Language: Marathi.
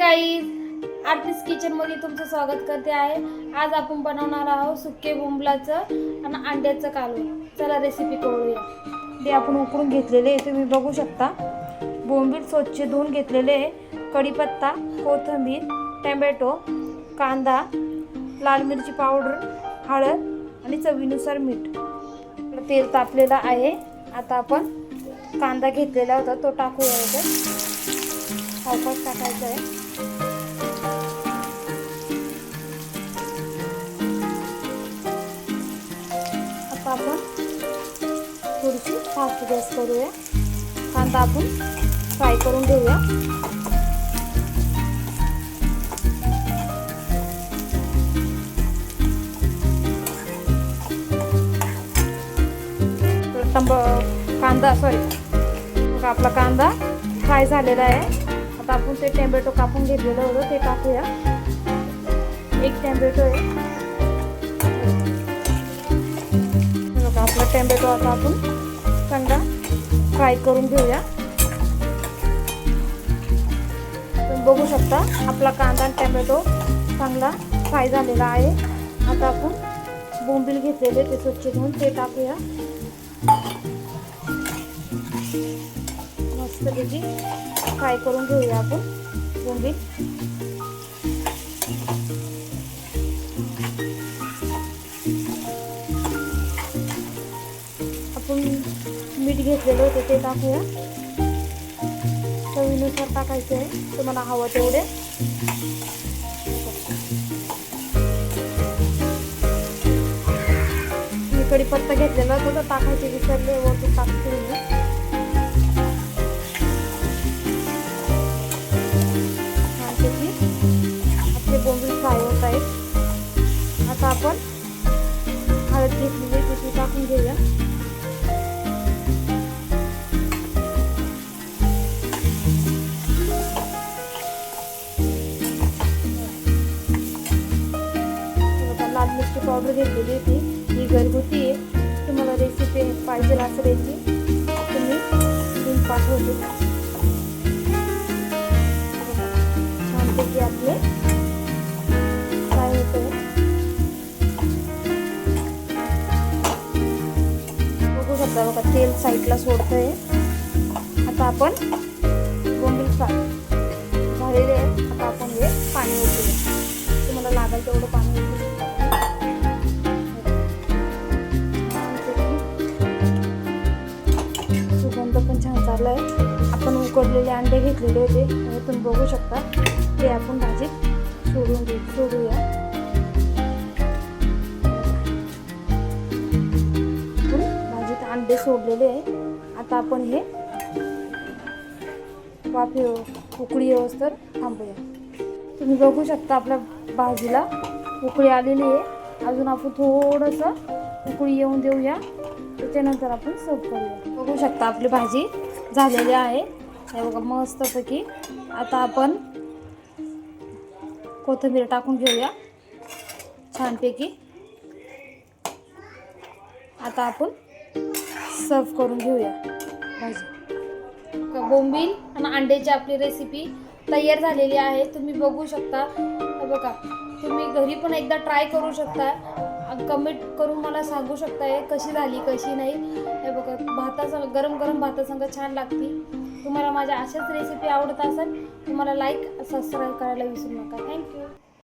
गाईज, आरतीस किचन मध्ये तुमचं स्वागत करते आहे। आज आपण बनवणार आहोत सुके बोंबलाचं आणि अंड्याचं कालवण। चला रेसिपी करूया। ते आपण उकडून घेतलेले आहे, तुम्ही बघू शकता। बोंबील स्वच्छ धुवून घेतलेले आहे। कढीपत्ता, कोथिंबीर, टोमॅटो, कांदा, लाल मिरची पावडर, हळद आणि चवीनुसार मीठ। तेल तापलेलं आहे। आता आपण कांदा घेतलेला होता तो टाकूया याच्यात। सावकाश टाकायचं आहे। आता आपण थोडीशी फास्ट गॅस करूया। कांदा आपण फ्राय करून घेऊया। आपला कांदा फ्राय झालेला आहे। आता आपण ते टोमॅटो कापून घेतलेलं होतं ते टाकूया। एक टोमॅटो आहे बघा। आपला टोमॅटो आता आपण चांगला फ्राय करून घेऊया। तुम्ही बघू शकता आपला कांदा आणि टोमॅटो चांगला फ्राय झालेला आहे। आता आपण बोंबील घेतलेले ते स्वच्छ धुवून ते टाकूया। मस्तपैकी फ्राय करून घेऊया आपण बोंबील। आपण मीठ घेतलेलं होतं ते टाकूया। चवीनुसार टाकायचं आहे, तुम्हाला हवं तेवढे। मी कढीपत्ता घेतलेला होता तो टाकायचे विसरले, वरतून टाकते मी। आपले बोंबील फ्राय होत आहेत। आता आपण हळद घेतलेली ती टाकून घेऊया। लाल मिरची पावडर घेतलेली होती, ही घरगुती आहे। तुम्हाला रेसिपी पाहिजे असेल याची तुम्ही लिंक पाठवते। छानपैकी आपले फ्राय होते, बघू शकता बघा तेल साईडला सोडतंय। आता आपण बोंबील फ्राय झालेले आहे। आता आपण हे पाणी ओतूया, तुम्हाला लागेल तेवढं पाणी ओतू शकता। सुगंध पण छान चाललाय। आपण उकडलेले अंडे घेतलेले होते, तुम्ही बघू शकता ते आपण भाजीत सोडूया। भाजीत अंडे सोडलेले आहे। आता आपण हे उकळी येऊस्तर थांबूया। तुम्ही बघू शकता आपल्या भाजीला उकळी आलेली आहे। अजून आपण थोडंसं उकळी येऊन देऊया, त्याच्यानंतर आपण सर्व करूया। बघू शकता आपली भाजी झालेली आहे हे बघा मस्तपैकी। आता आपण कोथिंबीर टाकून घेऊया छानपैकी। आता आपण सर्व करून घेऊया भाजी। बोंबील आणि अंड्याची आपली रेसिपी तयार झालेली आहे। तुम्ही बघू शकता बघा। तुम्ही घरी पण एकदा ट्राय करू शकता। कमेंट करून मला सांगू शकता कशी झाली कशी नाही। हे बघा भातासंग गरम गरम भातासंग छान लागते। तुम्हाला माझ्या अशाच रेसिपी आवडत असेल तुम्हाला लाईक सबस्क्राईब करायला विसरू नका। थँक्यू।